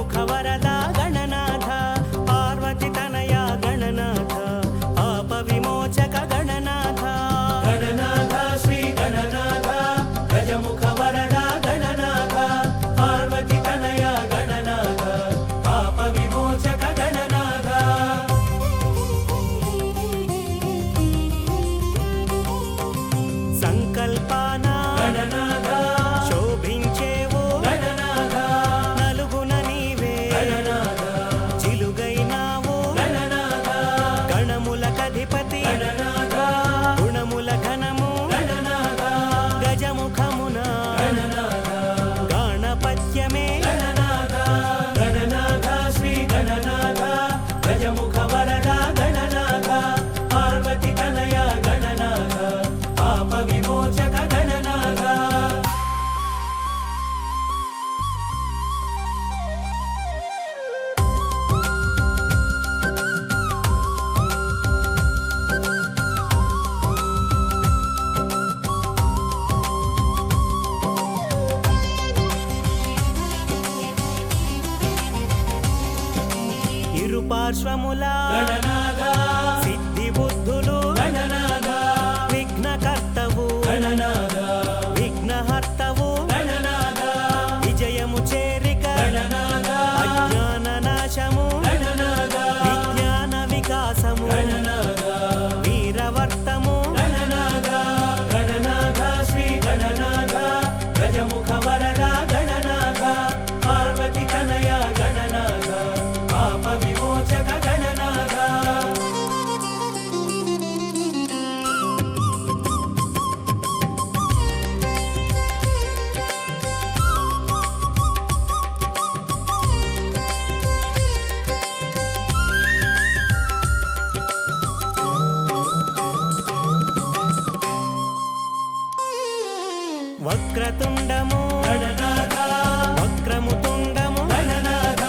गजमुख वरदा गणनाथ पार्वती तनया गणनाथ पाप विमोचक गणनाथ गणनाथ श्री गणनाथ गजमुख वरदा गणनाथ पार्वती तनया गणनाथ पाप विमोचक गणनाथ संकल्पाना गणनाथ शोभिंचेवो गणनाथ नलुगुन नीवे गणनाथ चिलुगैनावो गणनाथ गणमुलकधिपति गणनाथ गुणमुल घनमु गणनाथ गजमुखमुन गणनाथ गणपत्यमे गणनाथ गणनाथ श्री गणनाथ गजमुख वरदा गणनाथ पार्वती तनया गणनाथ पाप विमोचक गणनाथ ఇరుపార్శ్వముల గణనాథ సిద్ధి బుద్ధులు గణనాథ విఘ్నకర్తవు గణనాథ విఘ్నహర్తవు గణనాథ విజయము చేరిక గణనాథ అజ్ఞాన నాశము గణనాథ విజ్ఞాన వికాసము గణనాథ వీరవర్తము గణనాథ గణనాథ శ్రీ గణనాథ గజముఖ వరదా గణనాథ పార్వతి తనయ గణనాథ పాప విమోచక గణనాథ వక్రతుండము గణనాథ వక్రముతుండము గణనాథ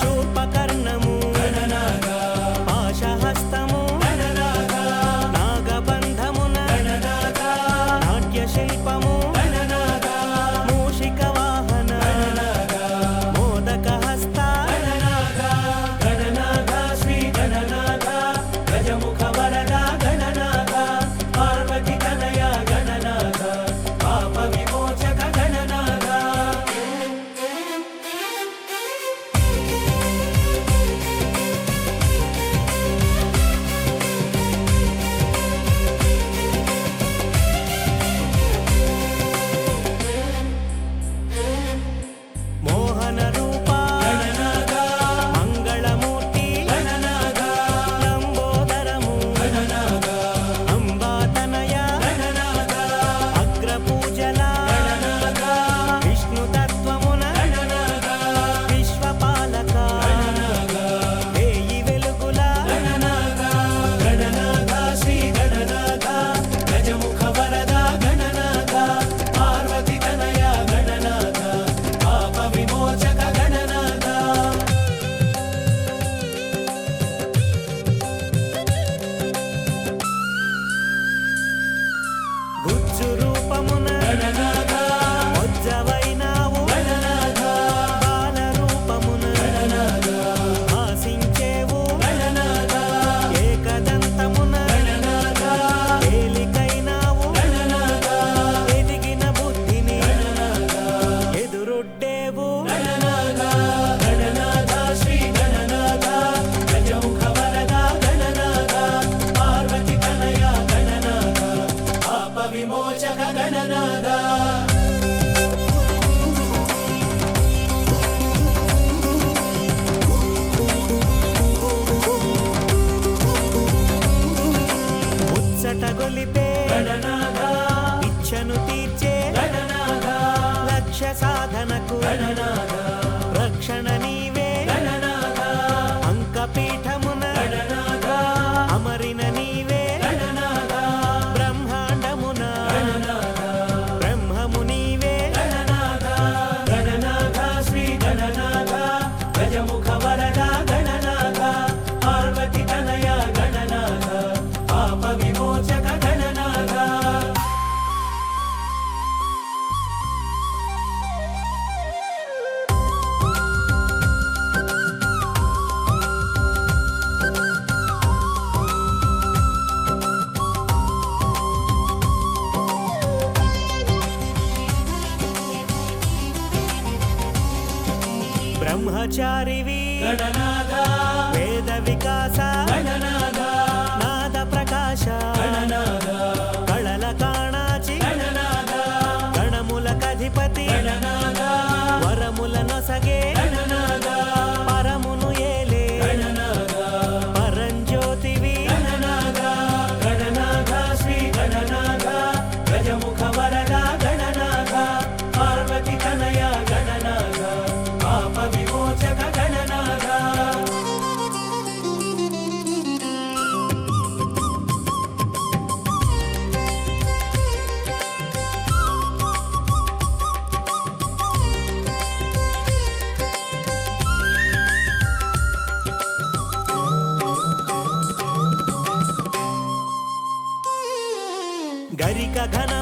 శూర్పకర్ణము గణనాథ పాశహస్తము గణనాథ నాగబంధమున గణనాథ నాట్యశిల్పము గణనాథ మూషిక వాహన గణనాథ మోదకహస్త గణనాథ గణనాథ శ్రీ గణనాథ గజముఖ వరదా గణనాథ పార్వతి తనయ గణనాథ పాప విమోచక గణనాథ మోహన రూప గణనాథ మంగళమూర్తి గణనాథ లంబోదరము గణనాథ అంబాతనయ గణనాథ అగ్రపూజల గణనాథ విష్ణుతత్వమున గణనాథ విశ్వపాలక గణనాథ వేయి వెలుగుల గణనాథ గణనాథ శ్రీ గణనాథ గజముఖ వరదా గణనాథ పార్వతి తనయ గణనాథ పాప విమోచక గణనాథ గుజ్జు రూపమున గణనాథ వజ్జవైనావు గణనాథ బాల రూపమున గణనాథ ఆసించేవు గణనాథ ఏకదంతమున గణనాథ ఏలికైనావు గణనాథ ఎదిగిన బుద్ధిని గణనాథ ఎదురొడ్డేవు గణనాథ గణనాథ శ్రీ గణనాథ గజముఖ వరదా గణనాథ పార్వతి తనయ గణనాథ పాప విమోచక గణనాథ ముచ్చట గొలిపే గణనాథ ఇచ్ఛను తీర్చే గణనాథ లక్ష్య సాధనకు గణనాథ రక్షణ నీవే గణనాథ అంకపీఠమున గణనాథ అమరిన నీవే గణనాథ బ్రహ్మాండమున గణనాథ బ్రహ్మము నీవే గణనాథ గణనాథ శ్రీ గణనాథ గజముఖ వరదా గణనాథ పార్వతి తనయ గణనాథ పాప విమోచక గణనాథ బ్రహ్మచారివి గణనాథ వేద వికాస గణనాథ నాద ప్రకాశ గణనాథ కళల కాణాచి గణనాథ గణములకధిపతి గణనాథ వరముల నొసగే గణనాథ పరమును ఏలే గణనాథ పరంజ్యోతివి గణనాథ గణనాథ శ్రీ గణనాథ గజముఖ వరద గణనాథ పార్వతి తనయ గణనాథ పాప విమోచక గణనాథ గరిక ఘన